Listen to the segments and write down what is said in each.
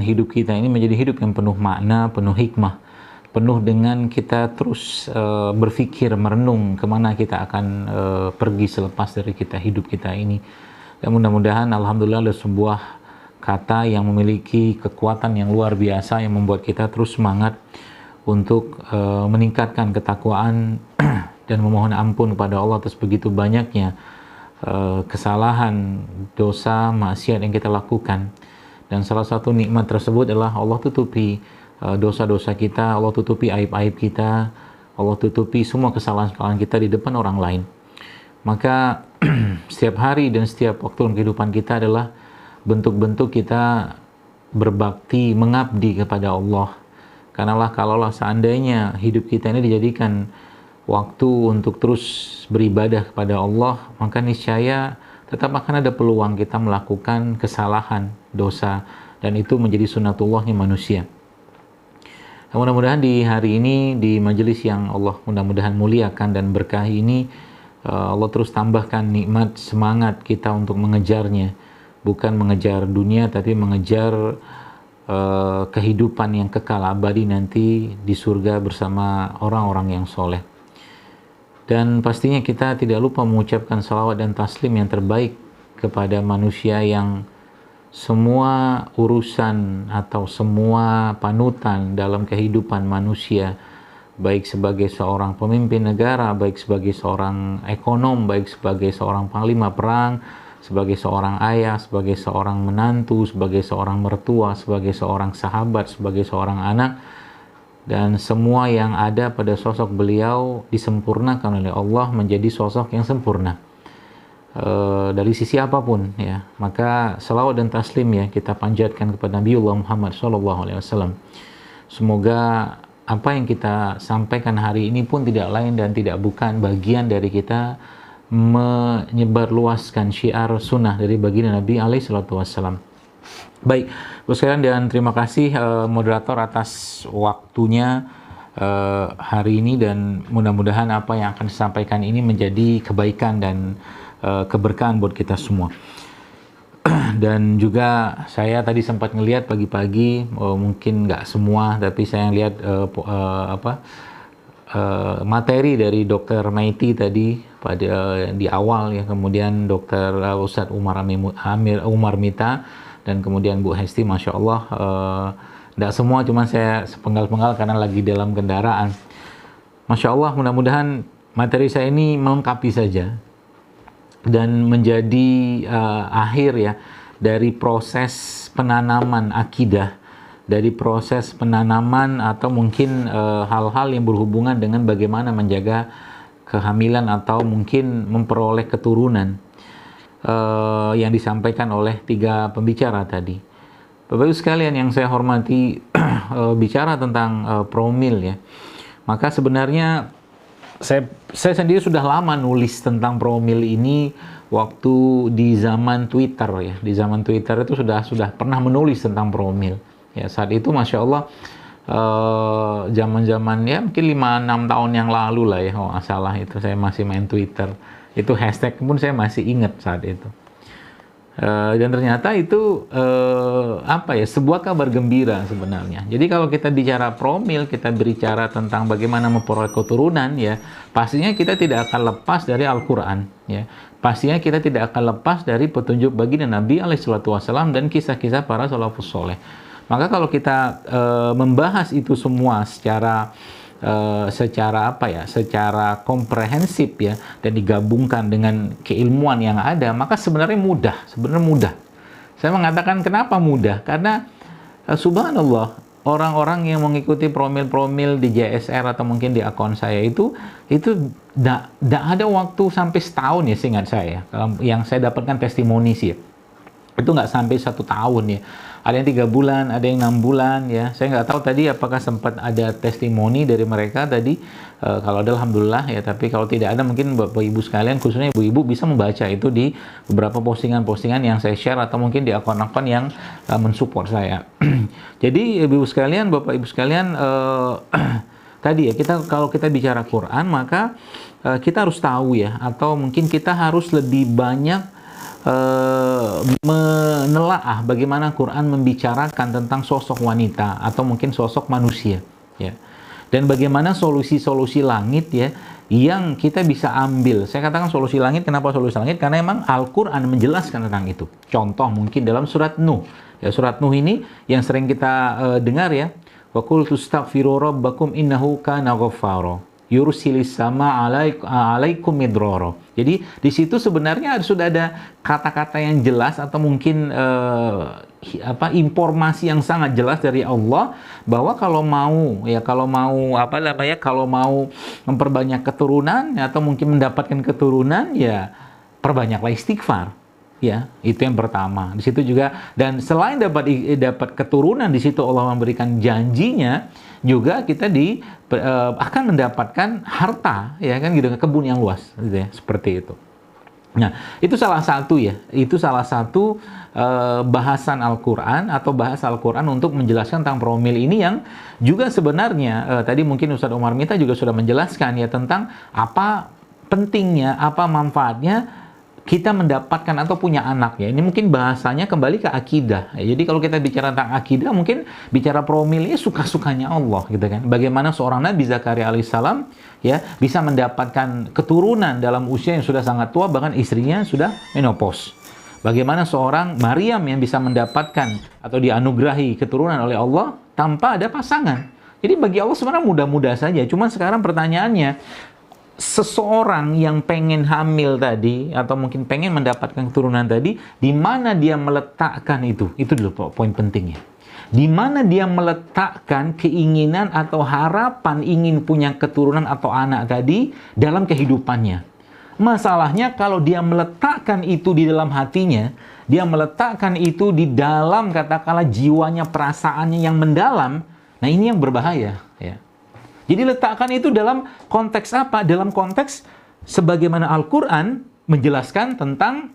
hidup kita ini menjadi hidup yang penuh makna, penuh hikmah, penuh dengan kita terus berpikir, merenung kemana kita akan pergi selepas dari kita hidup kita ini. Dan mudah-mudahan alhamdulillah ada sebuah kata yang memiliki kekuatan yang luar biasa yang membuat kita terus semangat untuk meningkatkan ketakwaan dan memohon ampun kepada Allah atas begitu banyaknya kesalahan, dosa, maksiat yang kita lakukan. Dan salah satu nikmat tersebut adalah Allah tutupi dosa-dosa kita, Allah tutupi aib-aib kita, Allah tutupi semua kesalahan-kesalahan kita di depan orang lain. Maka setiap hari dan setiap waktu dalam kehidupan kita adalah bentuk-bentuk kita berbakti, mengabdi kepada Allah. Karena kalaulah seandainya hidup kita ini dijadikan waktu untuk terus beribadah kepada Allah, maka niscaya tetap akan ada peluang kita melakukan kesalahan, dosa, dan itu menjadi sunnatullahnya manusia. Mudah-mudahan di hari ini, di majelis yang Allah mudah-mudahan muliakan dan berkahi ini, Allah terus tambahkan nikmat semangat kita untuk mengejarnya. Bukan mengejar dunia, tapi mengejar kehidupan yang kekal abadi nanti di surga bersama orang-orang yang soleh. Dan pastinya kita tidak lupa mengucapkan salawat dan taslim yang terbaik kepada manusia yang semua urusan atau semua panutan dalam kehidupan manusia, baik sebagai seorang pemimpin negara, baik sebagai seorang ekonom, baik sebagai seorang panglima perang, sebagai seorang ayah, sebagai seorang menantu, sebagai seorang mertua, sebagai seorang sahabat, sebagai seorang anak, dan semua yang ada pada sosok beliau disempurnakan oleh Allah menjadi sosok yang sempurna dari sisi apapun, ya. Maka salawat dan taslim ya kita panjatkan kepada Nabiullah Muhammad SAW. Semoga apa yang kita sampaikan hari ini pun tidak lain dan tidak bukan bagian dari kita menyebarluaskan syiar sunnah dari baginda Nabi SAW. Baik, Bapak sekalian, dan terima kasih moderator atas waktunya hari ini, dan mudah-mudahan apa yang akan disampaikan ini menjadi kebaikan dan keberkahan buat kita semua. Dan juga saya tadi sempat ngelihat pagi-pagi, mungkin nggak semua, tapi saya lihat materi dari Dr. Maiti tadi pada di awal ya, kemudian Dr. Ustadz Umar Mita, dan kemudian Bu Hesti, Masya Allah, tidak semua, cuma saya sepenggal-penggal karena lagi dalam kendaraan. Masya Allah, mudah-mudahan materi saya ini melengkapi saja dan menjadi akhir ya dari proses penanaman akidah, dari proses penanaman atau mungkin hal-hal yang berhubungan dengan bagaimana menjaga kehamilan atau mungkin memperoleh keturunan yang disampaikan oleh 3 pembicara tadi. Bapak Ibu sekalian yang saya hormati, bicara tentang promil ya, maka sebenarnya saya sendiri sudah lama nulis tentang promil ini waktu di zaman Twitter ya. Di zaman Twitter itu sudah pernah menulis tentang promil ya. Saat itu Masya Allah zaman-zaman ya mungkin 5-6 tahun yang lalu lah ya, kalau nggak salah itu saya masih main Twitter. Itu hashtag pun saya masih ingat saat itu. Dan ternyata itu sebuah kabar gembira sebenarnya. Jadi kalau kita bicara promil, kita berbicara tentang bagaimana memperoleh keturunan ya, pastinya kita tidak akan lepas dari Al-Quran ya. Pastinya kita tidak akan lepas dari petunjuk baginda Nabi SAW dan kisah-kisah para salafus soleh. Maka kalau kita membahas itu semua secara komprehensif ya, dan digabungkan dengan keilmuan yang ada, maka sebenarnya mudah. Saya mengatakan kenapa mudah, karena subhanallah, orang-orang yang mengikuti promil-promil di JSR atau mungkin di akun saya itu tidak ada waktu sampai setahun ya, seingat saya. Yang saya dapatkan testimoni sih, itu nggak sampai 1 tahun ya. Ada yang 3 bulan, ada yang 6 bulan ya. Saya nggak tahu tadi apakah sempat ada testimoni dari mereka tadi. Kalau ada alhamdulillah ya, tapi kalau tidak ada mungkin Bapak Ibu sekalian, khususnya Ibu-ibu, bisa membaca itu di beberapa postingan-postingan yang saya share atau mungkin di akun-akun yang mensupport saya. Jadi Ibu sekalian, Bapak Ibu sekalian, tadi ya, kalau kita bicara Quran, maka kita harus tahu ya, atau mungkin kita harus lebih banyak menelaah bagaimana Quran membicarakan tentang sosok wanita atau mungkin sosok manusia, ya. Dan bagaimana solusi-solusi langit, ya, yang kita bisa ambil. Saya katakan solusi langit, kenapa solusi langit? Karena memang Al-Quran menjelaskan tentang itu. Contoh mungkin dalam surat Nuh. Ya, surat Nuh ini yang sering kita dengar, ya. Wa qul tastaghfiru rabbakum innahu kana ghaffara yursilis sama alaikum midrara. Jadi di situ sebenarnya sudah ada kata-kata yang jelas atau mungkin informasi yang sangat jelas dari Allah bahwa kalau mau memperbanyak keturunan atau mungkin mendapatkan keturunan, ya perbanyaklah istighfar. Ya, itu yang pertama. Di situ juga, dan selain dapat keturunan, di situ Allah memberikan janjinya juga kita akan mendapatkan harta, ya kan gitu, kebun yang luas, gitu ya, seperti itu. Nah, itu salah satu, ya. Itu salah satu bahasan Al-Qur'an atau bahasa Al-Qur'an untuk menjelaskan tentang promil ini, yang juga sebenarnya tadi mungkin Ustadz Umar Mita juga sudah menjelaskan, ya, tentang apa pentingnya, apa manfaatnya kita mendapatkan atau punya anak, ya. Ini mungkin bahasanya kembali ke akidah. Ya, jadi kalau kita bicara tentang akidah, mungkin bicara promil ini suka-sukanya Allah, gitu kan. Bagaimana seorang Nabi Zakaria alaihissalam, ya, bisa mendapatkan keturunan dalam usia yang sudah sangat tua, bahkan istrinya sudah menopause. Bagaimana seorang Maryam yang bisa mendapatkan atau dianugerahi keturunan oleh Allah tanpa ada pasangan. Jadi bagi Allah sebenarnya mudah-mudah saja. Cuman sekarang pertanyaannya, seseorang yang pengen hamil tadi atau mungkin pengen mendapatkan keturunan tadi, di mana dia meletakkan itu dulu poin pentingnya. Di mana dia meletakkan keinginan atau harapan ingin punya keturunan atau anak tadi dalam kehidupannya. Masalahnya kalau dia meletakkan itu di dalam hatinya, dia meletakkan itu di dalam katakanlah jiwanya, perasaannya yang mendalam, nah ini yang berbahaya, ya. Jadi letakkan itu dalam konteks apa? Dalam konteks sebagaimana Al-Quran menjelaskan tentang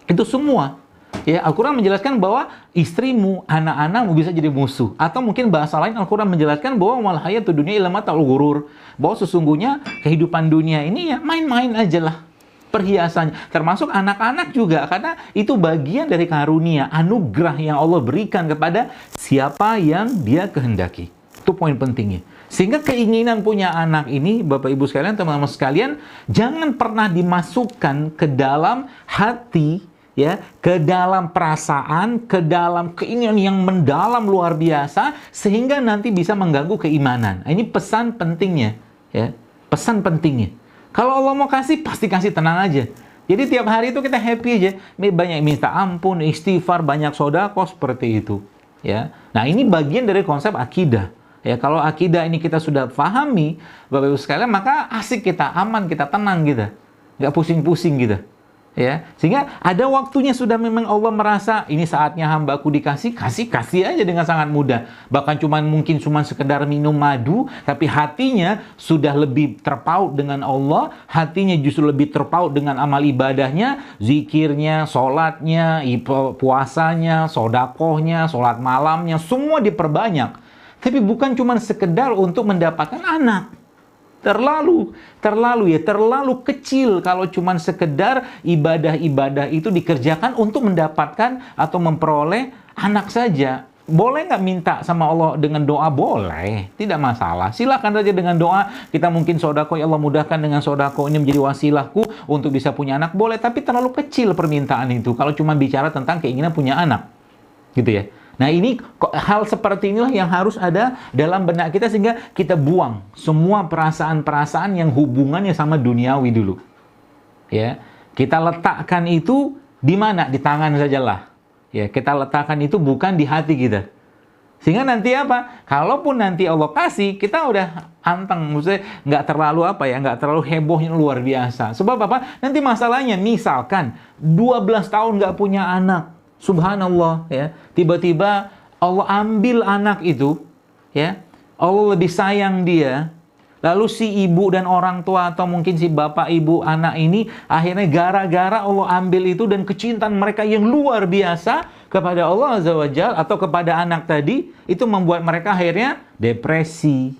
itu semua. Ya, Al-Quran menjelaskan bahwa istrimu, anak-anakmu bisa jadi musuh. Atau mungkin bahasa lain Al-Quran menjelaskan bahwa wal hayatud dunya illa mata'ul ghurur. Bahwa sesungguhnya kehidupan dunia ini ya main-main aja lah. Perhiasannya, termasuk anak-anak juga, karena itu bagian dari karunia, anugerah yang Allah berikan kepada siapa yang Dia kehendaki. Itu poin pentingnya. Sehingga keinginan punya anak ini, Bapak Ibu sekalian, teman-teman sekalian, jangan pernah dimasukkan ke dalam hati, ya, ke dalam perasaan, ke dalam keinginan yang mendalam luar biasa, sehingga nanti bisa mengganggu keimanan. Ini pesan pentingnya, ya, pesan pentingnya. Kalau Allah mau kasih, pasti kasih, tenang aja. Jadi tiap hari itu kita happy aja, banyak minta ampun, istighfar, banyak sodako, seperti itu, ya. Nah, ini bagian dari konsep akidah. Ya, kalau akidah ini kita sudah pahami, Bapak Ibu sekalian, maka asik kita, aman kita, tenang kita, nggak pusing-pusing kita. Ya, sehingga ada waktunya sudah memang Allah merasa ini saatnya hambaku dikasih, kasih aja dengan sangat mudah. Bahkan mungkin sekedar minum madu, tapi hatinya sudah lebih terpaut dengan Allah, hatinya justru lebih terpaut dengan amal ibadahnya, zikirnya, sholatnya, puasanya, sodakohnya, sholat malamnya, semua diperbanyak. Tapi bukan cuma sekedar untuk mendapatkan anak. Terlalu kecil kalau cuma sekedar ibadah-ibadah itu dikerjakan untuk mendapatkan atau memperoleh anak saja. Boleh nggak minta sama Allah dengan doa? Boleh, tidak masalah. Silakan saja dengan doa. Kita mungkin sodako, ya Allah mudahkan dengan sodako ini menjadi wasilahku untuk bisa punya anak. Boleh, tapi terlalu kecil permintaan itu kalau cuma bicara tentang keinginan punya anak. Gitu ya. Nah, ini hal seperti inilah yang harus ada dalam benak kita sehingga kita buang semua perasaan-perasaan yang hubungannya sama duniawi dulu. Ya, kita letakkan itu di mana? Di tangan sajalah. Ya, kita letakkan itu bukan di hati kita. Sehingga nanti apa? Kalaupun nanti Allah kasih, kita udah anteng, maksudnya nggak terlalu hebohnya luar biasa. Sebab apa? Nanti masalahnya misalkan 12 tahun nggak punya anak. Subhanallah, ya. Tiba-tiba Allah ambil anak itu, ya. Allah lebih sayang dia. Lalu si ibu dan orang tua atau mungkin si bapak ibu anak ini akhirnya gara-gara Allah ambil itu dan kecintaan mereka yang luar biasa kepada Allah Azza wa Jalla atau kepada anak tadi, itu membuat mereka akhirnya depresi.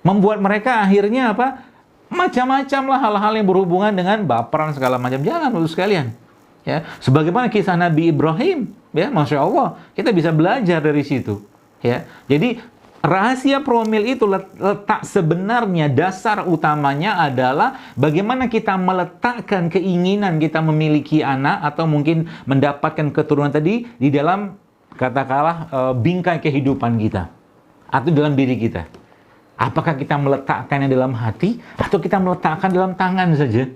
Membuat mereka akhirnya apa? macam-macam lah hal-hal yang berhubungan dengan baperan segala macam. Jangan Bapak sekalian. Ya, sebagaimana kisah Nabi Ibrahim, ya, Masya Allah, kita bisa belajar dari situ. Ya, jadi rahasia promil itu letak sebenarnya dasar utamanya adalah bagaimana kita meletakkan keinginan kita memiliki anak atau mungkin mendapatkan keturunan tadi di dalam katakanlah bingkai kehidupan kita atau dalam diri kita. Apakah kita meletakkannya dalam hati atau kita meletakkan dalam tangan saja?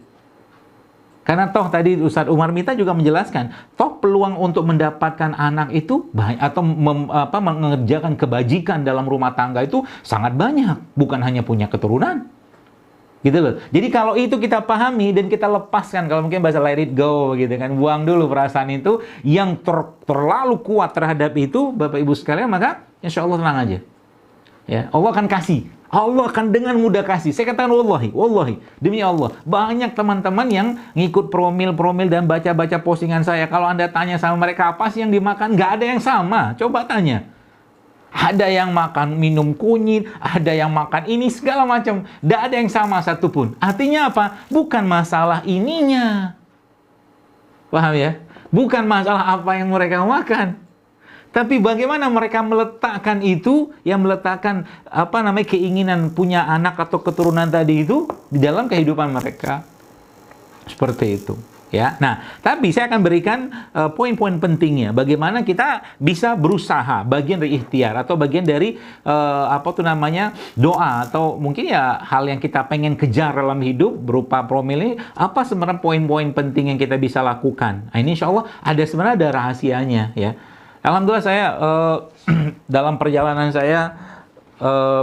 Karena toh tadi Ustadz Umar Mita juga menjelaskan, toh peluang untuk mendapatkan anak itu atau mengerjakan kebajikan dalam rumah tangga itu sangat banyak, bukan hanya punya keturunan. Gitu loh. Jadi kalau itu kita pahami dan kita lepaskan, kalau mungkin bahasa let it go gitu kan, buang dulu perasaan itu yang terlalu kuat terhadap itu, Bapak Ibu sekalian, maka insya Allah tenang aja. Ya, Allah akan kasih. Allah akan dengan mudah kasih. Saya katakan wallahi, demi Allah. Banyak teman-teman yang ngikut promil dan baca-baca postingan saya. Kalau Anda tanya sama mereka apa sih yang dimakan, nggak ada yang sama. Coba tanya. Ada yang makan minum kunyit, ada yang makan ini, segala macam. Nggak ada yang sama satupun. Artinya apa? Bukan masalah ininya. Paham ya? Bukan masalah apa yang mereka makan. Tapi bagaimana mereka meletakkan itu, yang meletakkan keinginan punya anak atau keturunan tadi itu di dalam kehidupan mereka. Seperti itu. Ya. Nah, tapi saya akan berikan poin-poin pentingnya. Bagaimana kita bisa berusaha, bagian dari ikhtiar atau bagian dari doa atau mungkin ya hal yang kita pengen kejar dalam hidup berupa promil ini. Apa sebenarnya poin-poin penting yang kita bisa lakukan? Nah, ini insya Allah sebenarnya ada rahasianya ya. Alhamdulillah saya dalam perjalanan saya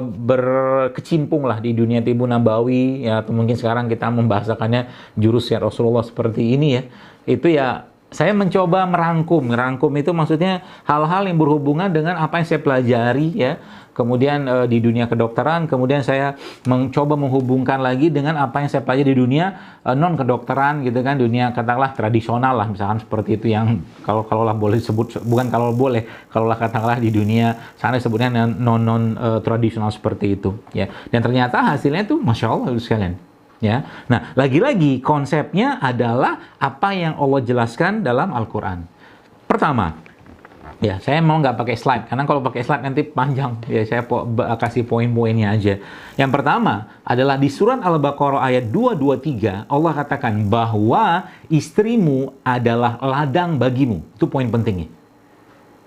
berkecimpung lah di dunia tibu nabawi ya, atau mungkin sekarang kita membahasakannya jurus ya Rasulullah seperti ini ya. Itu ya saya mencoba merangkum itu maksudnya hal-hal yang berhubungan dengan apa yang saya pelajari ya. Kemudian di dunia kedokteran, kemudian saya mencoba menghubungkan lagi dengan apa yang saya pelajari di dunia non kedokteran gitu kan, dunia katakanlah tradisional lah misalkan seperti itu yang kalau boleh disebut, bukan kalau katakanlah di dunia sana sebutnya non tradisional seperti itu ya. Dan ternyata hasilnya tuh Masya Allah sekalian. Ya, nah lagi-lagi konsepnya adalah apa yang Allah jelaskan dalam Al-Quran. Pertama, ya saya mau nggak pakai slide karena kalau pakai slide nanti panjang. Ya saya kasih poin-poinnya aja. Yang pertama adalah di surat Al-Baqarah ayat 223 Allah katakan bahwa istrimu adalah ladang bagimu. Itu poin pentingnya.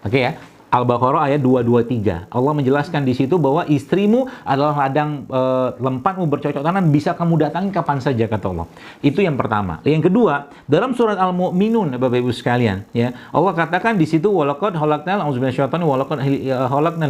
Oke ya. Al-Baqarah ayat 223. Allah menjelaskan di situ bahwa istrimu adalah ladang lempatmu bercocok tanam, bisa kamu datangi kapan saja kata Allah. Itu yang pertama. Yang kedua, dalam surat Al-Mu'minun Bapak Ibu sekalian, ya. Allah katakan di situ walaqad khalaqnal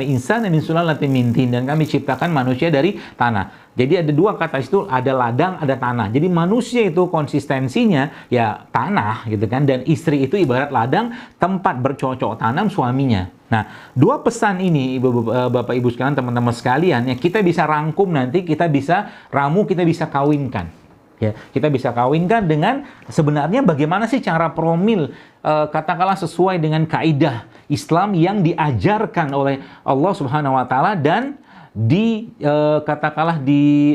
insana min sulalatin min tin, dan kami ciptakan manusia dari tanah. Jadi ada dua kata itu, ada ladang, ada tanah. Jadi manusia itu konsistensinya ya tanah gitu kan, dan istri itu ibarat ladang, tempat bercocok tanam suaminya. Nah, dua pesan ini Bapak Ibu sekalian, teman-teman sekalian, ya kita bisa rangkum nanti, kita bisa ramu, kita bisa kawinkan. Ya, kita bisa kawinkan dengan sebenarnya bagaimana sih cara promil katakanlah sesuai dengan kaidah Islam yang diajarkan oleh Allah Subhanahu wa taala dan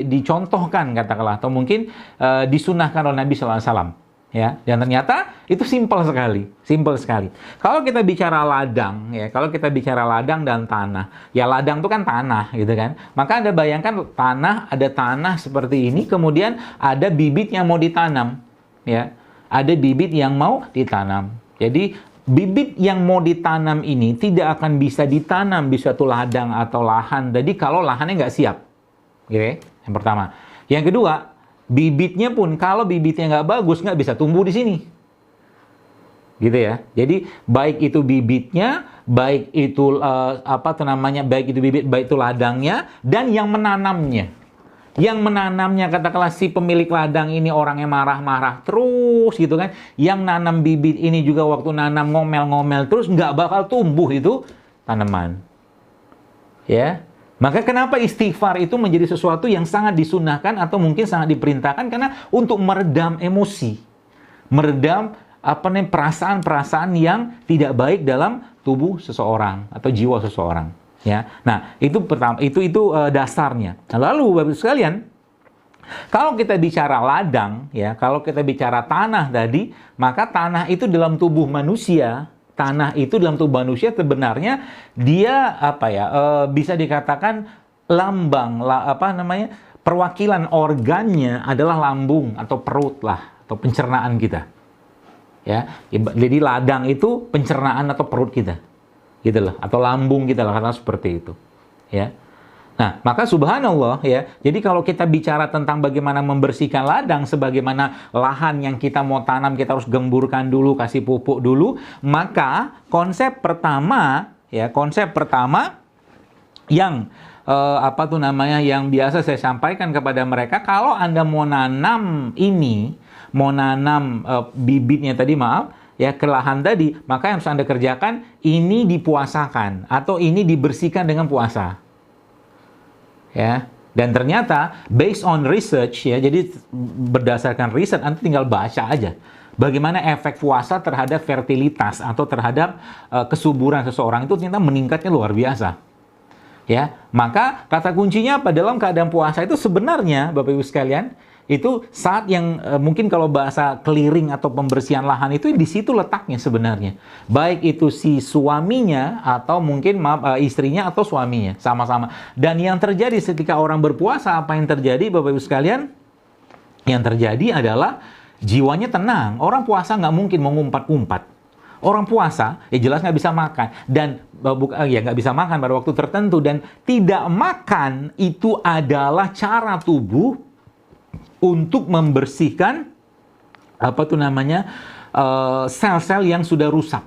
dicontohkan katakanlah atau mungkin disunahkan oleh Nabi sallallahu alaihi wasallam ya. Dan ternyata itu simpel sekali. Kalau kita bicara ladang ya, kalau kita bicara ladang dan tanah, ya ladang itu kan tanah gitu kan. Maka Anda bayangkan ada tanah seperti ini, kemudian ada bibit yang mau ditanam ya. Ada bibit yang mau ditanam. Jadi bibit yang mau ditanam ini tidak akan bisa ditanam di suatu ladang atau lahan. Jadi kalau lahannya nggak siap, gitu. Yang pertama. Yang kedua, bibitnya pun kalau bibitnya nggak bagus nggak bisa tumbuh di sini, gitu ya. Jadi baik itu bibitnya, baik itu baik itu bibit, baik itu ladangnya, dan yang menanamnya. Yang menanamnya katakanlah si pemilik ladang ini orangnya marah-marah terus gitu kan. Yang nanam bibit ini juga waktu nanam ngomel-ngomel terus, nggak bakal tumbuh itu tanaman. Ya. Maka kenapa istighfar itu menjadi sesuatu yang sangat disunahkan atau mungkin sangat diperintahkan, karena untuk meredam emosi. Meredam perasaan-perasaan yang tidak baik dalam tubuh seseorang atau jiwa seseorang. Ya, nah itu pertama, itu dasarnya. Nah, lalu Bapak sekalian, Kalau kita bicara ladang, ya, kalau kita bicara tanah tadi, maka tanah itu dalam tubuh manusia, sebenarnya dia bisa dikatakan lambang, perwakilan organnya adalah lambung atau perut lah, atau pencernaan kita. Ya, jadi ladang itu pencernaan atau perut kita, gitu loh, atau lambung kita lah, karena seperti itu. Ya. Nah, maka subhanallah ya, jadi kalau kita bicara tentang bagaimana membersihkan ladang, sebagaimana lahan yang kita mau tanam, kita harus gemburkan dulu, kasih pupuk dulu, maka konsep pertama yang yang biasa saya sampaikan kepada mereka, kalau Anda mau nanam bibitnya tadi, ke lahan tadi, maka yang harus Anda kerjakan, ini dipuasakan, atau ini dibersihkan dengan puasa. Ya, dan ternyata based on research, ya, jadi berdasarkan riset, Anda tinggal baca aja bagaimana efek puasa terhadap fertilitas atau terhadap kesuburan seseorang itu ternyata meningkatnya luar biasa. Ya, maka kata kuncinya apa dalam keadaan puasa itu sebenarnya, Bapak Ibu sekalian, itu saat yang mungkin kalau bahasa clearing atau pembersihan lahan itu di situ letaknya sebenarnya. Baik itu si suaminya atau mungkin istrinya atau suaminya, sama-sama. Dan yang terjadi ketika orang berpuasa, apa yang terjadi Bapak Ibu sekalian? Yang terjadi adalah jiwanya tenang. Orang puasa nggak mungkin mau ngumpat-ngumpat. Orang puasa ya jelas nggak bisa makan, dan nggak bisa makan pada waktu tertentu, dan tidak makan itu adalah cara tubuh untuk membersihkan sel-sel yang sudah rusak.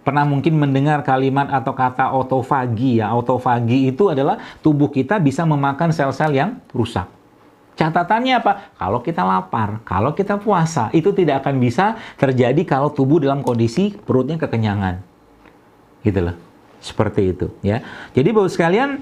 Pernah mungkin mendengar kalimat atau kata autofagi, ya? Autofagi itu adalah tubuh kita bisa memakan sel-sel yang rusak. Catatannya apa? Kalau kita lapar, kalau kita puasa, itu tidak akan bisa terjadi kalau tubuh dalam kondisi perutnya kekenyangan. Gitu loh. Seperti itu, ya. Jadi Bapak sekalian,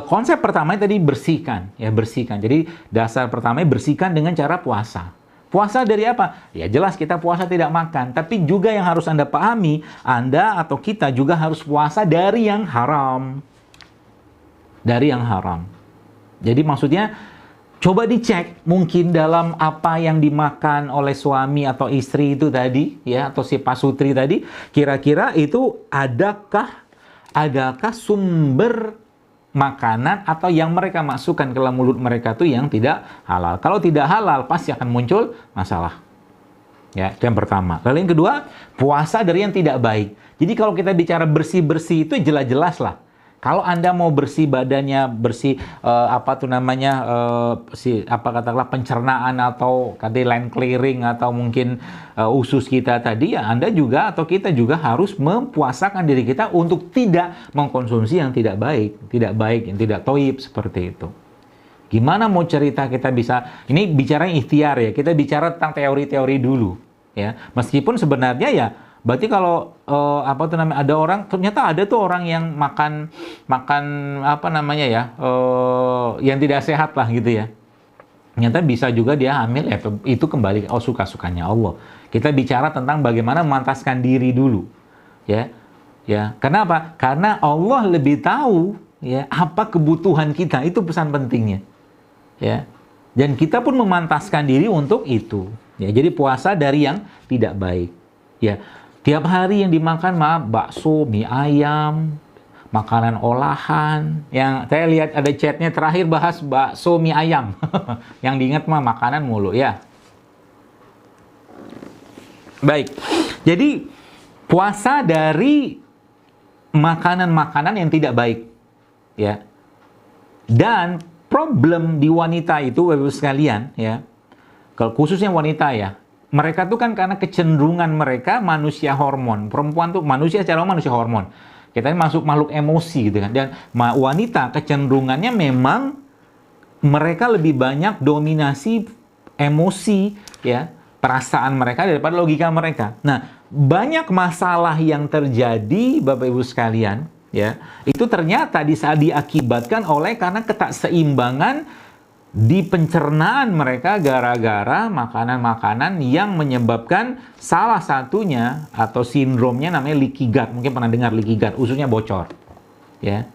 konsep pertama tadi bersihkan. Jadi dasar pertama bersihkan dengan cara puasa. Puasa dari apa? Ya jelas kita puasa tidak makan, tapi juga yang harus Anda pahami, Anda atau kita juga harus puasa dari yang haram. Jadi maksudnya coba dicek mungkin dalam apa yang dimakan oleh suami atau istri itu tadi, ya, atau si pasutri tadi, kira-kira itu adakah sumber makanan atau yang mereka masukkan ke dalam mulut mereka itu yang tidak halal. Kalau tidak halal, pasti akan muncul masalah. Ya, itu yang pertama. Lalu yang kedua, puasa dari yang tidak baik. Jadi kalau kita bicara bersih-bersih itu jelas-jelas lah. Kalau Anda mau bersih badannya, bersih pencernaan atau land clearing atau mungkin usus kita tadi, ya Anda juga atau kita juga harus mempuasakan diri kita untuk tidak mengkonsumsi yang tidak baik, yang tidak toib seperti itu. Gimana mau cerita kita bisa, ini bicara ikhtiar ya, kita bicara tentang teori-teori dulu ya. Meskipun sebenarnya ya, berarti kalau ada orang, ternyata ada tuh orang yang makan yang tidak sehat lah gitu ya. Ternyata bisa juga dia hamil, ya itu kembali suka-sukanya Allah. Kita bicara tentang bagaimana memantaskan diri dulu. Ya. Kenapa? Karena Allah lebih tahu ya apa kebutuhan kita, itu pesan pentingnya. Ya. Dan kita pun memantaskan diri untuk itu. Ya, jadi puasa dari yang tidak baik. Ya. Tiap hari yang dimakan bakso, mie ayam, makanan olahan. Yang saya lihat ada chatnya terakhir bahas bakso, mie ayam. Yang diingat makanan mulu ya. Baik. Jadi puasa dari makanan-makanan yang tidak baik. Ya. Dan problem di wanita itu, Bapak-Ibu sekalian, ya. Kalau khususnya wanita ya. Mereka tuh kan karena kecenderungan mereka manusia hormon. Perempuan tuh manusia secara manusia hormon. Kita ini masuk makhluk emosi gitu kan. Dan wanita kecenderungannya memang mereka lebih banyak dominasi emosi ya, perasaan mereka daripada logika mereka. Nah, banyak masalah yang terjadi Bapak Ibu sekalian ya, itu ternyata diakibatkan oleh karena ketakseimbangan di pencernaan mereka gara-gara makanan-makanan yang menyebabkan salah satunya atau sindromnya namanya leaky gut. Mungkin pernah dengar leaky gut, ususnya bocor. Ya.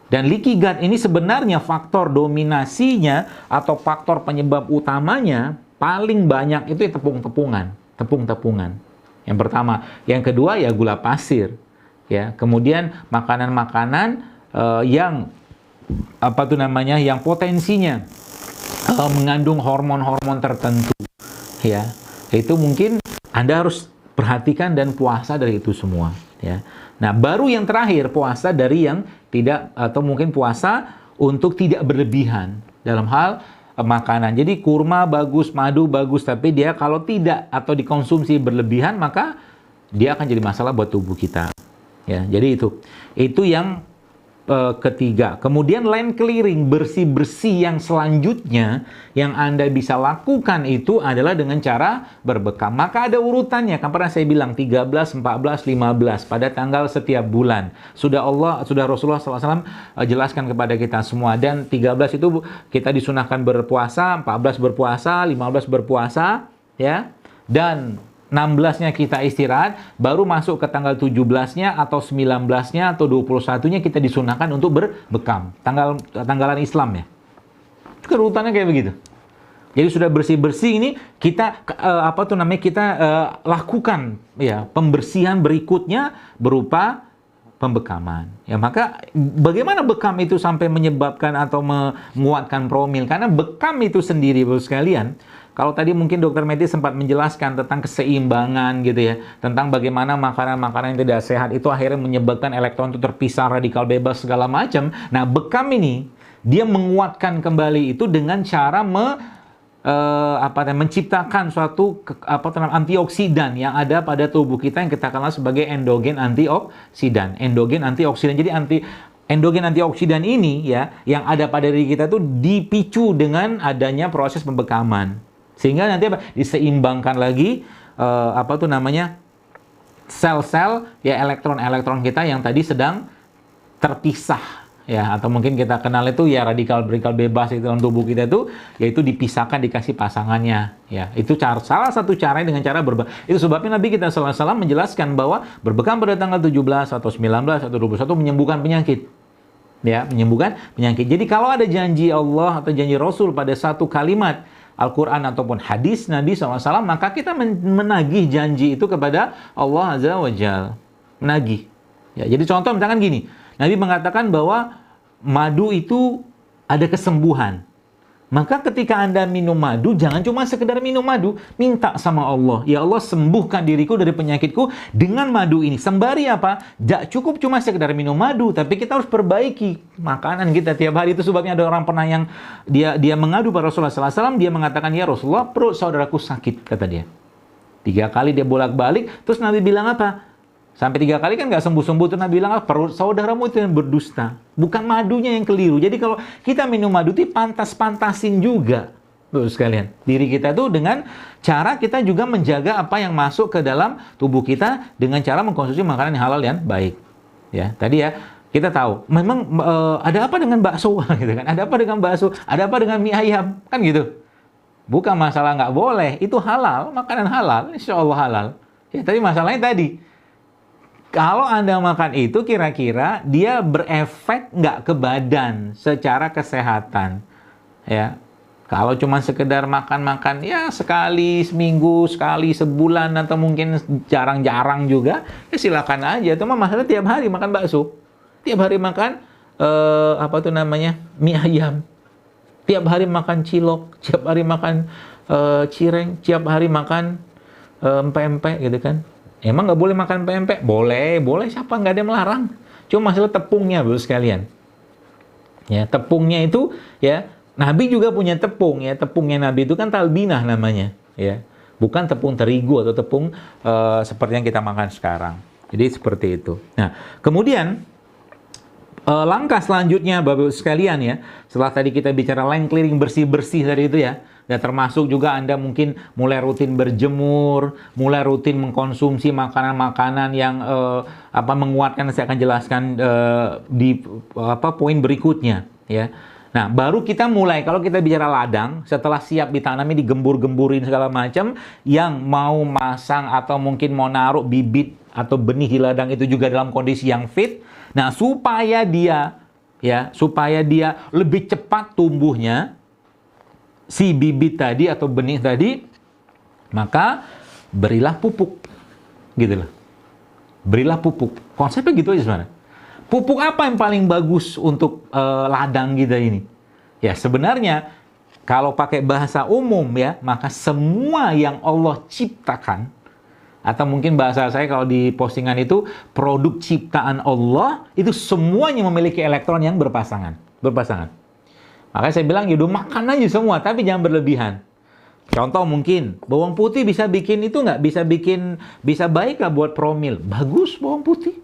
Dan leaky gut ini sebenarnya faktor dominasinya atau faktor penyebab utamanya paling banyak itu tepung-tepungan, tepung-tepungan. Yang pertama, yang kedua ya gula pasir, ya. Kemudian makanan-makanan yang yang potensinya mengandung hormon-hormon tertentu, ya. Itu mungkin Anda harus perhatikan dan puasa dari itu semua, ya. Nah, baru yang terakhir puasa dari yang tidak, atau mungkin puasa untuk tidak berlebihan dalam hal makanan. Jadi kurma bagus, madu bagus, tapi dia kalau tidak atau dikonsumsi berlebihan maka dia akan jadi masalah buat tubuh kita. Ya, jadi itu yang ketiga. Kemudian land clearing, bersih-bersih yang selanjutnya yang Anda bisa lakukan itu adalah dengan cara berbekam. Maka ada urutannya, kan pernah saya bilang 13, 14, 15 pada tanggal setiap bulan. Sudah Rasulullah SAW jelaskan kepada kita semua. Dan 13 itu kita disunahkan berpuasa, 14 berpuasa, 15 berpuasa, ya. Dan 16-nya kita istirahat, baru masuk ke tanggal 17-nya atau 19-nya atau 21-nya kita disunahkan untuk berbekam. Tanggalan Islam ya. Urutannya kayak begitu. Jadi sudah bersih-bersih ini kita lakukan ya pembersihan berikutnya berupa pembekaman. Ya, maka bagaimana bekam itu sampai menyebabkan atau menguatkan promil? Karena bekam itu sendiri, Bapak sekalian, kalau tadi mungkin Dr. Meti sempat menjelaskan tentang keseimbangan gitu ya, tentang bagaimana makanan-makanan yang tidak sehat itu akhirnya menyebabkan elektron itu terpisah, radikal bebas segala macam. Nah, bekam ini dia menguatkan kembali itu dengan cara menciptakan suatu antioksidan yang ada pada tubuh kita yang kita kenal sebagai endogen antioksidan. Endogen antioksidan. Jadi endogen antioksidan ini ya yang ada pada diri kita itu dipicu dengan adanya proses pembekaman. Sehingga nanti diseimbangkan lagi sel-sel ya elektron-elektron kita yang tadi sedang terpisah. Ya, atau mungkin kita kenal itu ya radikal bebas itu dalam tubuh kita itu yaitu dipisahkan, dikasih pasangannya. Ya, itu salah satu caranya dengan cara berbekam. Itu sebabnya Nabi kita sallallahu alaihi wasallam menjelaskan bahwa berbekam pada tanggal 17 atau 19 atau 21 menyembuhkan penyakit. Ya, menyembuhkan penyakit. Jadi kalau ada janji Allah atau janji Rasul pada satu kalimat Al-Quran ataupun hadis Nabi SAW, maka kita menagih janji itu kepada Allah Azza wa Jalla. Menagih. Ya, jadi contoh misalkan gini, Nabi mengatakan bahwa madu itu ada kesembuhan. Maka ketika Anda minum madu, jangan cuma sekedar minum madu. Minta sama Allah, ya Allah sembuhkan diriku dari penyakitku dengan madu ini. Sembari apa? Tidak cukup cuma sekedar minum madu, tapi kita harus perbaiki makanan kita tiap hari. Itu sebabnya ada orang pernah yang dia mengadu pada Rasulullah SAW. Dia mengatakan, ya Rasulullah, perut saudaraku sakit, kata dia. 3 kali dia bolak-balik, terus Nabi bilang apa? Sampai 3 kali kan nggak sembuh-sembuh, tuh Nabi bilang, perut saudaramu itu yang berdusta. Bukan madunya yang keliru. Jadi kalau kita minum madu itu pantas-pantasin juga. Bapak sekalian. Diri kita tuh dengan cara kita juga menjaga apa yang masuk ke dalam tubuh kita dengan cara mengkonsumsi makanan yang halal dan baik. Ya, tadi ya kita tahu. Memang ada apa dengan bakso? Gitu kan? Ada apa dengan bakso? Ada apa dengan mie ayam? Kan gitu. Bukan masalah nggak boleh. Itu halal. Makanan halal. Insya Allah halal. Ya, tapi masalahnya tadi. Kalau Anda makan itu kira-kira dia berefek nggak ke badan secara kesehatan, ya. Kalau cuma sekedar makan-makan ya sekali seminggu, sekali sebulan atau mungkin jarang-jarang juga, ya silakan aja. Cuma masalah tiap hari makan bakso, tiap hari makan mie ayam, tiap hari makan cilok, tiap hari makan cireng, tiap hari makan empek-empek gitu kan. Emang nggak boleh makan pempek? Boleh, siapa nggak ada yang melarang. Cuma masalah tepungnya, Bapak sekalian. Ya, tepungnya itu ya, Nabi juga punya tepung ya. Tepungnya Nabi itu kan talbinah namanya, ya. Bukan tepung terigu atau tepung seperti yang kita makan sekarang. Jadi seperti itu. Nah, kemudian langkah selanjutnya Bapak sekalian ya, setelah tadi kita bicara line clearing bersih-bersih tadi itu ya. Dan termasuk juga Anda mungkin mulai rutin berjemur, mulai rutin mengkonsumsi makanan-makanan yang menguatkan. Saya akan jelaskan di poin berikutnya, ya. Nah, baru kita mulai kalau kita bicara ladang, setelah siap ditanami, digembur-gemburin segala macam, yang mau masang atau mungkin mau naruh bibit atau benih di ladang itu juga dalam kondisi yang fit. Nah, supaya dia ya, supaya dia lebih cepat tumbuhnya si bibit tadi atau benih tadi, maka berilah pupuk, gitu loh. Berilah pupuk. Konsepnya gitu aja sebenarnya. Pupuk apa yang paling bagus untuk ladang kita ini? Ya, sebenarnya kalau pakai bahasa umum ya, maka semua yang Allah ciptakan, atau mungkin bahasa saya kalau di postingan itu, produk ciptaan Allah, itu semuanya memiliki elektron yang berpasangan. Makanya saya bilang, yaudah makan aja semua, tapi jangan berlebihan. Contoh mungkin, bawang putih bisa bikin itu nggak? Bisa baik nggak buat promil? Bagus bawang putih.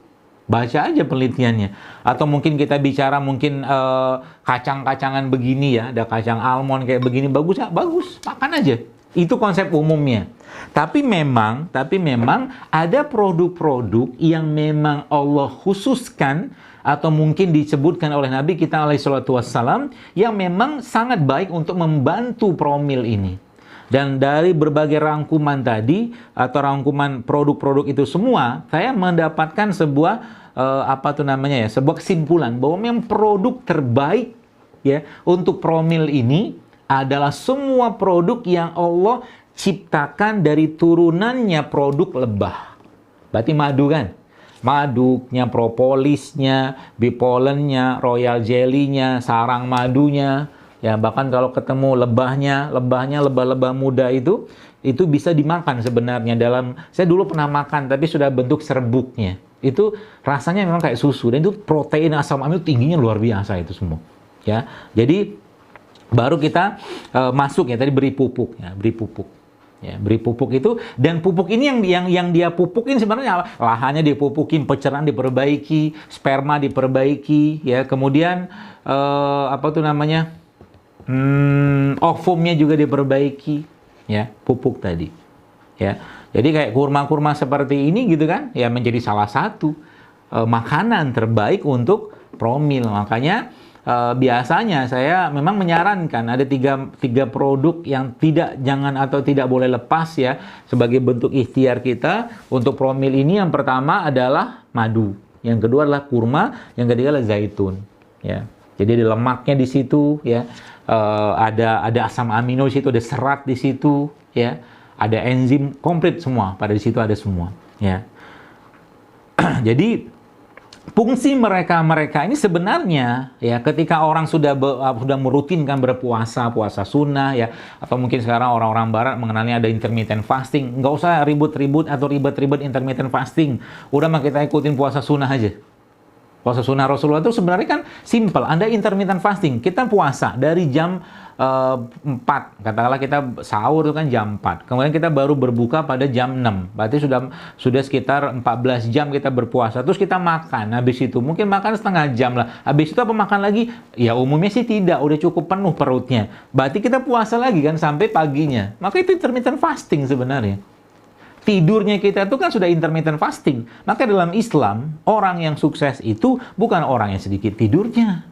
Baca aja penelitiannya. Atau mungkin kita bicara mungkin kacang-kacangan begini ya, ada kacang almond kayak begini, bagus nggak? Bagus, makan aja. Itu konsep umumnya. Tapi memang ada produk-produk yang memang Allah khususkan atau mungkin disebutkan oleh Nabi kita alaihi salatu wassalam yang memang sangat baik untuk membantu promil ini. Dan dari berbagai rangkuman tadi atau rangkuman produk-produk itu semua, saya mendapatkan sebuah sebuah kesimpulan bahwa memang produk terbaik ya untuk promil ini adalah semua produk yang Allah ciptakan dari turunannya produk lebah. Berarti madu kan? Madunya, propolisnya, bipolennya, royal jelly-nya, sarang madunya. Ya, bahkan kalau ketemu lebahnya lebah-lebah muda itu bisa dimakan sebenarnya. Saya dulu pernah makan tapi sudah bentuk serbuknya. Itu rasanya memang kayak susu dan itu protein asam amino tingginya luar biasa itu semua. Ya. Jadi baru kita masuk ya, tadi beri pupuk ya, beri pupuk itu, dan pupuk ini yang dia pupukin sebenarnya lahannya dipupukin, pencerahan diperbaiki, sperma diperbaiki ya, kemudian ovumnya juga diperbaiki ya, pupuk tadi ya. Jadi kayak kurma-kurma seperti ini gitu kan ya, menjadi salah satu makanan terbaik untuk promil. Makanya biasanya saya memang menyarankan ada tiga produk yang tidak boleh lepas ya sebagai bentuk ikhtiar kita untuk promil ini. Yang pertama adalah madu, yang kedua adalah kurma, yang ketiga adalah zaitun ya. Jadi ada lemaknya di situ ya, ada asam amino di situ, ada serat di situ ya, ada enzim, komplit semua pada di situ ada semua ya. Jadi fungsi mereka ini sebenarnya ya, ketika orang sudah merutinkan berpuasa, puasa sunnah ya, atau mungkin sekarang orang-orang barat mengenalnya ada intermittent fasting, nggak usah ribut-ribut atau ribet-ribet intermittent fasting, udah mah kita ikutin puasa sunnah aja. Puasa sunnah Rasulullah itu sebenarnya kan simple. Anda intermittent fasting, kita puasa dari jam 4, katakanlah kita sahur itu kan jam 4, kemudian kita baru berbuka pada jam 6, berarti sudah sekitar 14 jam kita berpuasa, terus kita makan, habis itu mungkin makan setengah jam lah, habis itu apa makan lagi? Ya umumnya sih tidak, udah cukup penuh perutnya, berarti kita puasa lagi kan sampai paginya, maka itu intermittent fasting sebenarnya. Tidurnya kita itu kan sudah intermittent fasting. Maka dalam Islam, orang yang sukses itu bukan orang yang sedikit tidurnya.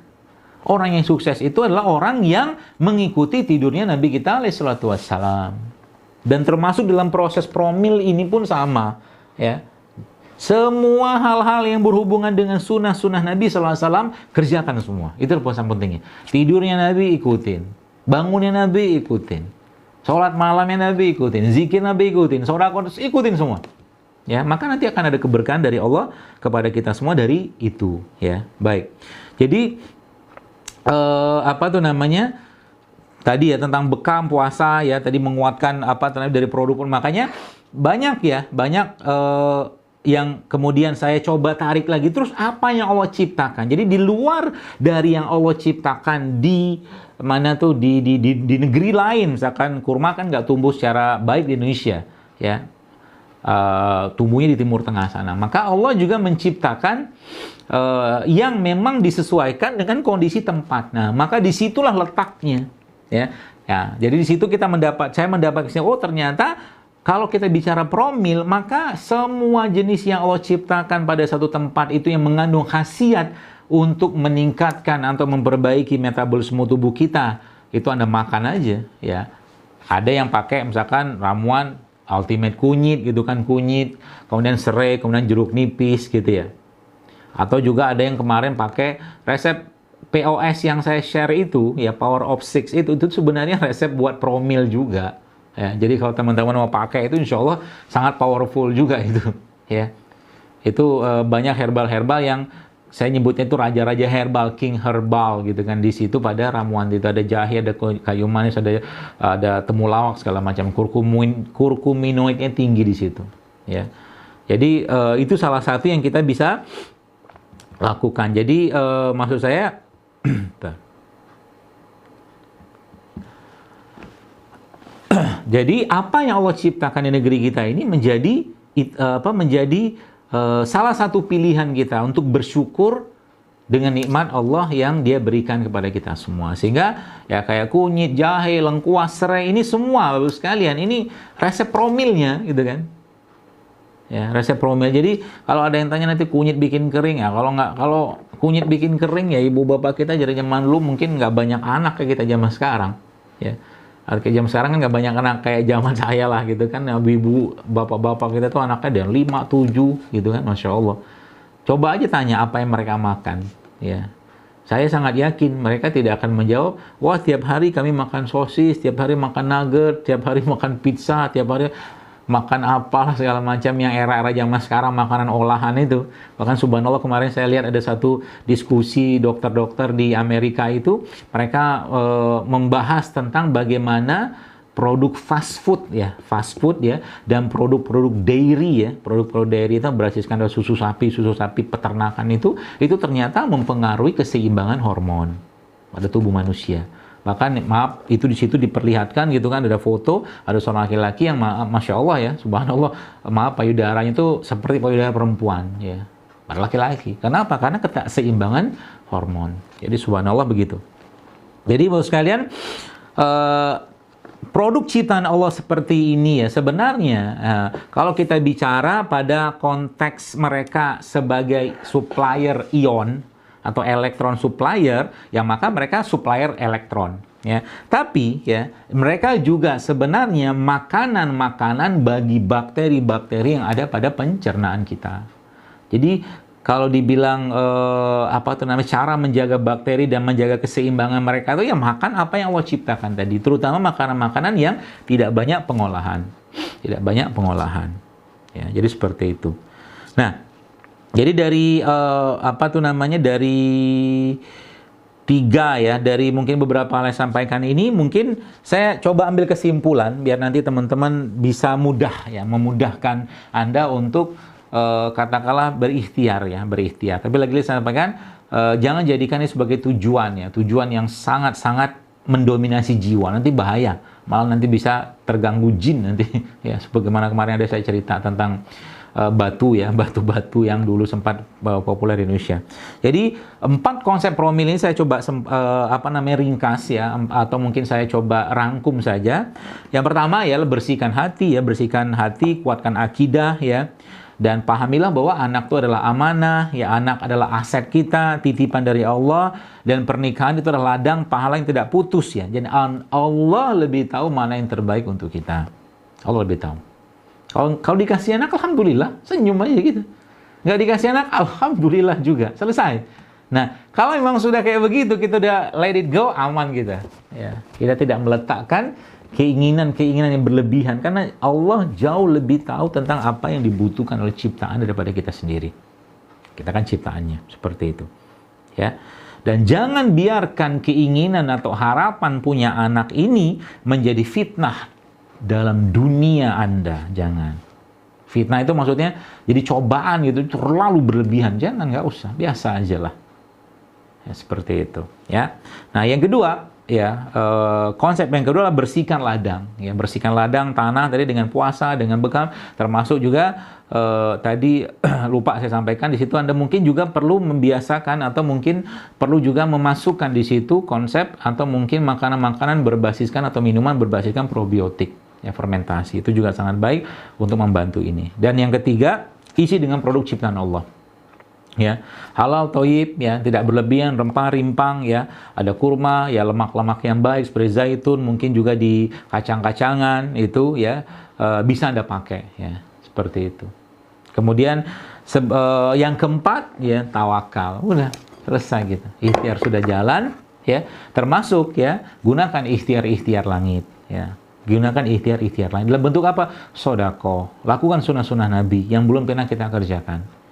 Orang yang sukses itu adalah orang yang mengikuti tidurnya Nabi kita alaihi salatu wassalam. Dan termasuk dalam proses promil ini pun sama. Ya. Semua hal-hal yang berhubungan dengan sunnah-sunnah Nabi SAW, kerjakan semua. Itu pesan pentingnya. Tidurnya Nabi ikutin. Bangunnya Nabi ikutin. Sholat malamnya Nabi ikutin, zikir Nabi ikutin, sedekah ikutin semua. Ya, maka nanti akan ada keberkahan dari Allah kepada kita semua dari itu, ya. Baik. Jadi tadi ya tentang bekam puasa ya, tadi menguatkan dari produk pun, makanya banyak yang kemudian saya coba tarik lagi, terus apa yang Allah ciptakan. Jadi di luar dari yang Allah ciptakan di negeri lain, misalkan kurma kan nggak tumbuh secara baik di Indonesia ya, tumbuhnya di Timur Tengah sana, maka Allah juga menciptakan yang memang disesuaikan dengan kondisi tempat. Nah, maka disitulah letaknya ya. Jadi di situ saya mendapat kesimpulan, ternyata kalau kita bicara promil, maka semua jenis yang Allah ciptakan pada satu tempat itu yang mengandung khasiat untuk meningkatkan atau memperbaiki metabolisme tubuh kita, itu Anda makan aja ya. Ada yang pakai misalkan ramuan ultimate kunyit gitu kan, kunyit, kemudian serai, kemudian jeruk nipis gitu ya. Atau juga ada yang kemarin pakai resep POS yang saya share itu, ya Power of Six itu sebenarnya resep buat promil juga. Ya, jadi kalau teman-teman mau pakai itu, insya Allah sangat powerful juga itu. Ya, itu banyak herbal-herbal yang saya nyebutnya itu raja-raja herbal, king herbal gitu kan. Di situ pada ramuan itu ada jahe, ada kayu manis, ada temulawak segala macam. Kurkuminoidnya tinggi di situ. Ya, jadi itu salah satu yang kita bisa lakukan. Jadi maksud saya, jadi apa yang Allah ciptakan di negeri kita ini menjadi salah satu pilihan kita untuk bersyukur dengan nikmat Allah yang Dia berikan kepada kita semua. Sehingga ya kayak kunyit, jahe, lengkuas, serai, ini semua Bapak sekalian, ini resep promilnya gitu kan. Ya, resep promil. Jadi kalau ada yang tanya nanti kunyit bikin kering, ya kalau kunyit bikin kering ya ibu bapak kita dari zaman dulu mungkin nggak banyak anak kayak kita zaman sekarang. Ya. Kayak zaman sekarang kan nggak banyak anak kayak zaman saya lah gitu kan. Ibu, bapak-bapak kita tuh anaknya ada 5, 7 gitu kan, Masya Allah. Coba aja tanya apa yang mereka makan. Ya, saya sangat yakin mereka tidak akan menjawab, wah tiap hari kami makan sosis, tiap hari makan nugget, tiap hari makan pizza, tiap hari makan apalah segala macam yang era-era zaman sekarang makanan olahan itu. Bahkan subhanallah kemarin saya lihat ada satu diskusi dokter-dokter di Amerika itu, mereka membahas tentang bagaimana produk fast food ya, dan produk-produk dairy ya, produk-produk dairy itu berasaskan dari susu sapi peternakan itu ternyata mempengaruhi keseimbangan hormon pada tubuh manusia. Bahkan maaf itu di situ diperlihatkan gitu kan, ada foto ada seorang laki-laki yang Masya Allah ya, subhanallah, maaf payudaranya itu seperti payudara perempuan ya, pada laki-laki. Kenapa? Karena keseimbangan hormon. Jadi subhanallah begitu. Jadi Bapak sekalian, produk ciptaan Allah seperti ini ya sebenarnya kalau kita bicara pada konteks mereka sebagai supplier ion atau elektron supplier, yang maka mereka supplier elektron ya. Tapi ya mereka juga sebenarnya makanan-makanan bagi bakteri-bakteri yang ada pada pencernaan kita. Jadi kalau dibilang cara menjaga bakteri dan menjaga keseimbangan mereka itu ya makan apa yang Allah ciptakan tadi, terutama makanan-makanan yang tidak banyak pengolahan. Ya, jadi seperti itu. Nah, jadi dari dari 3 ya, dari mungkin beberapa hal yang saya sampaikan ini, mungkin saya coba ambil kesimpulan biar nanti teman-teman bisa memudahkan Anda untuk katakanlah berikhtiar. Tapi lagi-lagi saya sampaikan, jangan jadikan ini sebagai tujuan yang sangat-sangat mendominasi jiwa, nanti bahaya, malah nanti bisa terganggu jin nanti ya, sebagaimana kemarin ada saya cerita tentang batu yang dulu sempat populer di Indonesia. Jadi 4 konsep promil ini saya coba ringkas ya, atau mungkin saya coba rangkum saja. Yang pertama ya, bersihkan hati, kuatkan akidah ya. Dan pahamilah bahwa anak itu adalah amanah, ya, anak adalah aset kita, titipan dari Allah, dan pernikahan itu adalah ladang pahala yang tidak putus ya. Jadi Allah lebih tahu mana yang terbaik untuk kita. Allah lebih tahu. Kalau dikasih anak, alhamdulillah, senyum aja gitu. Nggak dikasih anak, alhamdulillah juga, selesai. Nah, kalau memang sudah kayak begitu, kita udah let it go, aman kita. Ya, kita tidak meletakkan keinginan yang berlebihan, karena Allah jauh lebih tahu tentang apa yang dibutuhkan oleh ciptaan daripada kita sendiri. Kita kan ciptaannya, seperti itu. Ya. Dan jangan biarkan keinginan atau harapan punya anak ini menjadi fitnah dalam dunia Anda. Jangan. Fitnah itu maksudnya jadi cobaan gitu, terlalu berlebihan. Jangan, nggak usah, biasa aja lah. Ya, seperti itu. Ya. Nah, yang kedua, ya, konsep yang kedua adalah bersihkan ladang. Ya, bersihkan ladang tanah tadi dengan puasa, dengan bekam, termasuk juga tadi lupa saya sampaikan, di situ Anda mungkin juga perlu membiasakan atau mungkin perlu juga memasukkan di situ konsep atau mungkin makanan-makanan berbasiskan atau minuman berbasiskan probiotik, ya, fermentasi. Itu juga sangat baik untuk membantu ini. Dan yang ketiga, isi dengan produk ciptaan Allah. Ya, halal thayyib ya, tidak berlebihan, rempah rimpang ya, ada kurma ya, lemak-lemak yang baik seperti zaitun, mungkin juga di kacang-kacangan itu ya, bisa Anda pakai ya, seperti itu. Kemudian yang keempat ya, tawakal. Udah selesai gitu. Ikhtiar sudah jalan, ya, termasuk ya gunakan ikhtiar-ikhtiar langit, ya. Gunakan ikhtiar-ikhtiar langit dalam bentuk apa? Sodako. Lakukan sunnah-sunnah Nabi yang belum pernah kita kerjakan.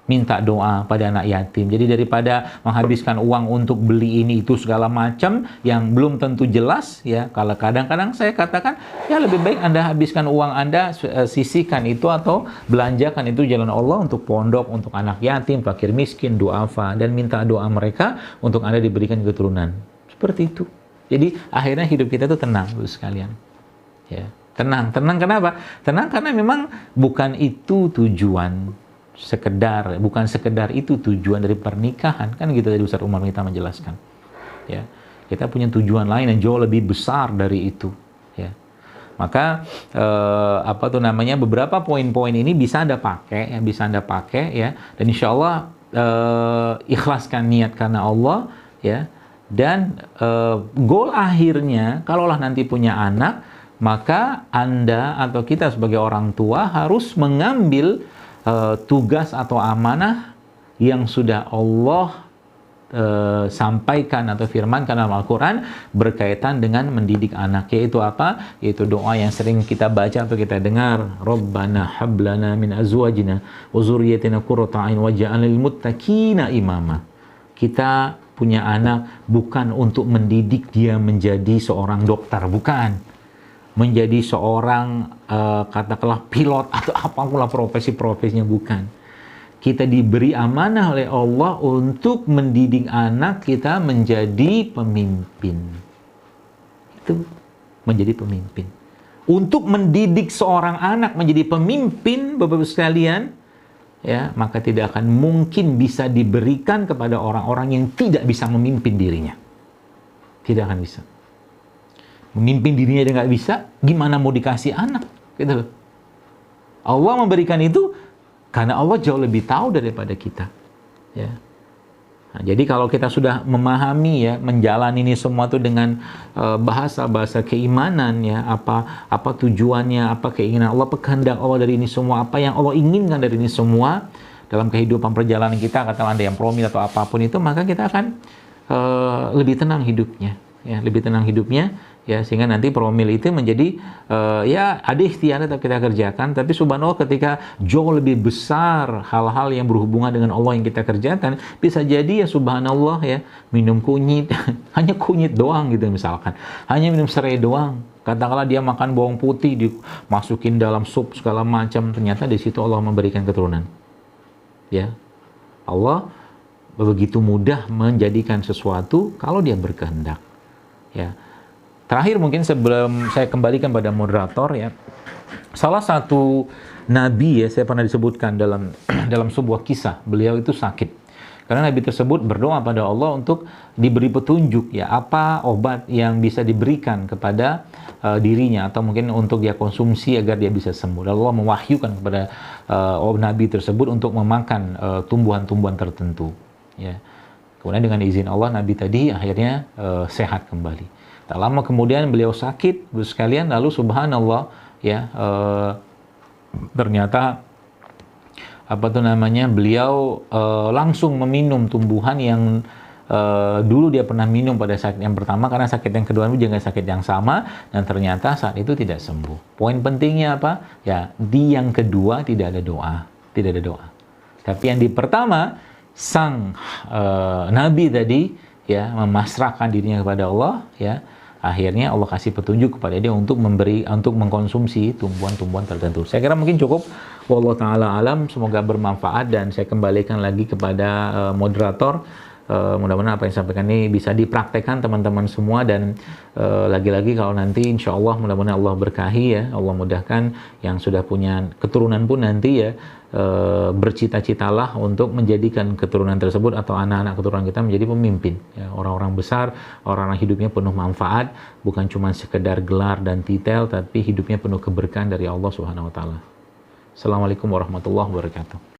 Minta doa pada anak yatim. Jadi daripada menghabiskan uang untuk beli ini itu segala macam yang belum tentu jelas, ya. Kalau kadang-kadang saya katakan, ya lebih baik Anda habiskan uang Anda, sisihkan itu atau belanjakan itu jalan Allah untuk pondok, untuk anak yatim, fakir miskin, duafa, dan minta doa mereka untuk Anda diberikan keturunan. Seperti itu. Jadi akhirnya hidup kita itu tenang, Bapak sekalian. Ya, tenang. Tenang kenapa? Tenang karena memang bukan itu tujuan. Bukan sekedar itu tujuan dari pernikahan, kan gitu tadi Ustaz Umar kita menjelaskan, ya. Kita punya tujuan lain yang jauh lebih besar dari itu, ya. Maka beberapa poin-poin ini bisa Anda pakai, ya, dan insya Allah ikhlaskan niat karena Allah, ya, dan goal akhirnya kalaulah nanti punya anak, maka Anda atau kita sebagai orang tua harus mengambil tugas atau amanah yang sudah Allah sampaikan atau firmankan dalam Al-Quran berkaitan dengan mendidik anak, yaitu apa? Yaitu doa yang sering kita baca atau kita dengar, Rabbana hablana min azwajina wa zurriyyatina qurrata a'yun waj'alna lil muttaqina imama. Kita punya anak bukan untuk mendidik dia menjadi seorang dokter, bukan. Menjadi seorang katakanlah pilot atau apapun profesi-profesinya, bukan. Kita diberi amanah oleh Allah untuk mendidik anak kita menjadi pemimpin. Itu menjadi pemimpin. Untuk mendidik seorang anak menjadi pemimpin, Bapak-Ibu sekalian, ya, maka tidak akan mungkin bisa diberikan kepada orang-orang yang tidak bisa memimpin dirinya. Tidak akan bisa. Memimpin dirinya dia nggak bisa, gimana mau dikasih anak? Gitu loh. Allah memberikan itu karena Allah jauh lebih tahu daripada kita. Ya. Nah, jadi kalau kita sudah memahami, ya, menjalani ini semua itu dengan bahasa-bahasa keimanan, ya, apa tujuannya, apa keinginan Allah, kehendak Allah dari ini semua, apa yang Allah inginkan dari ini semua dalam kehidupan perjalanan kita, katakan Anda yang promil atau apapun itu, maka kita akan lebih tenang hidupnya, ya, lebih tenang hidupnya. Ya, sehingga nanti promil itu menjadi ya ada ikhtiar tetap kita kerjakan, tapi subhanallah ketika jauh lebih besar hal-hal yang berhubungan dengan Allah yang kita kerjakan, bisa jadi ya subhanallah, ya, minum kunyit hanya kunyit doang gitu misalkan, hanya minum serai doang, katakanlah dia makan bawang putih dimasukin dalam sup segala macam, ternyata di situ Allah memberikan keturunan. Ya, Allah begitu mudah menjadikan sesuatu kalau dia berkehendak. Ya. Terakhir mungkin sebelum saya kembalikan pada moderator, ya, salah satu nabi, ya, saya pernah disebutkan dalam sebuah kisah, beliau itu sakit. Karena nabi tersebut berdoa pada Allah untuk diberi petunjuk, ya, apa obat yang bisa diberikan kepada dirinya atau mungkin untuk dia konsumsi agar dia bisa sembuh. Dan Allah mewahyukan kepada nabi tersebut untuk memakan tumbuhan-tumbuhan tertentu, ya. Kemudian dengan izin Allah, nabi tadi akhirnya sehat kembali. Tak lama kemudian beliau sakit, sekalian, lalu subhanallah, ya, ternyata beliau langsung meminum tumbuhan yang dulu dia pernah minum pada saat yang pertama, karena sakit yang kedua itu juga sakit yang sama, dan ternyata saat itu tidak sembuh. Poin pentingnya apa? Ya, di yang kedua tidak ada doa. Tapi yang di pertama, sang nabi tadi, ya, memasrahkan dirinya kepada Allah, ya, akhirnya Allah kasih petunjuk kepada dia untuk mengkonsumsi tumbuhan-tumbuhan tertentu. Saya kira mungkin cukup. Wallahu taala alam, semoga bermanfaat, dan saya kembalikan lagi kepada moderator. Mudah-mudahan apa yang saya sampaikan ini bisa dipraktekkan teman-teman semua, dan lagi-lagi kalau nanti insya Allah mudah-mudahan Allah berkahi, ya, Allah mudahkan yang sudah punya keturunan pun nanti, ya, bercita-citalah untuk menjadikan keturunan tersebut atau anak-anak keturunan kita menjadi pemimpin, ya, orang-orang besar, orang-orang hidupnya penuh manfaat, bukan cuma sekedar gelar dan titel, tapi hidupnya penuh keberkahan dari Allah Subhanahu wa taala. Assalamualaikum warahmatullahi wabarakatuh.